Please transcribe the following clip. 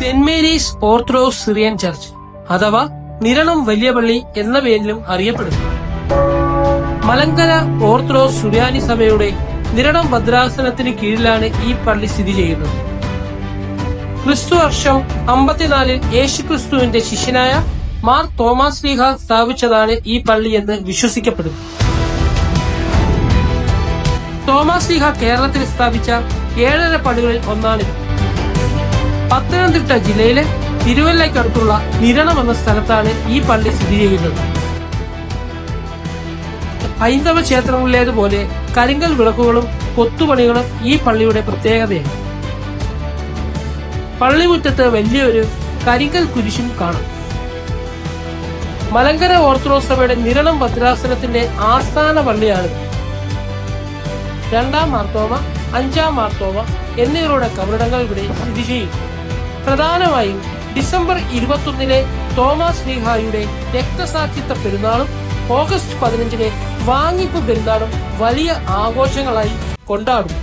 Saint Mary's orthodox Syrian church അഥവാ നിരണം വലിയ പള്ളി എന്ന പേരിലും അറിയപ്പെടുന്നു. മലങ്കര ഓർത്തഡോക്സ് സുറിയാനി സഭയുടെ നിരണം ഭദ്രാസനത്തിന് കീഴിലാണ് ഈ പള്ളി സ്ഥിതി ചെയ്യുന്നത്. ക്രിസ്തു വർഷം 54 യേശുക്രിസ്തുവിന്റെ ശിഷ്യനായ മാർ തോമാസ് ശ്ലീഹ സ്ഥാപിച്ചതാണ് ഈ പള്ളി എന്ന് വിശ്വസിക്കപ്പെടുന്നു. തോമാസ് ശ്ലീഹ കേരളത്തിൽ സ്ഥാപിച്ച 7 പള്ളികളിൽ ഒന്നാണിത്. പത്തനംതിട്ട ജില്ലയിലെ തിരുവല്ലയ്ക്കടുത്തുള്ള നിരണം എന്ന സ്ഥലത്താണ് ഈ പള്ളി സ്ഥിതി ചെയ്യുന്നത്. ഹൈന്ദവ ക്ഷേത്രങ്ങളിലേതുപോലെ കരിങ്കൽ വിളക്കുകളും കൊത്തുപണികളും ഈ പള്ളിയുടെ പ്രത്യേകതയാണ്. പള്ളിമുറ്റത്ത് വലിയൊരു കരിങ്കൽ കുരിശും കാണാം. മലങ്കര ഓർത്തഡോക്സ് സഭയുടെ നിരണം ഭദ്രാസനത്തിന്റെ ആസ്ഥാന പള്ളിയാണ്. 2-ാം മാർത്തോമ, 5-ാം മാർത്തോമ എന്നിവരുടെ കബറിടങ്ങൾ ഇവിടെ സ്ഥിതി ചെയ്യും. പ്രധാനമായും ഡിസംബർ 21 തോമാസ് ശ്ലീഹായുടെ രക്തസാക്ഷിത്വ പെരുന്നാളും ഓഗസ്റ്റ് 15 വാങ്ങിപ്പ് പെരുന്നാളും വലിയ ആഘോഷങ്ങളായി കൊണ്ടാടും.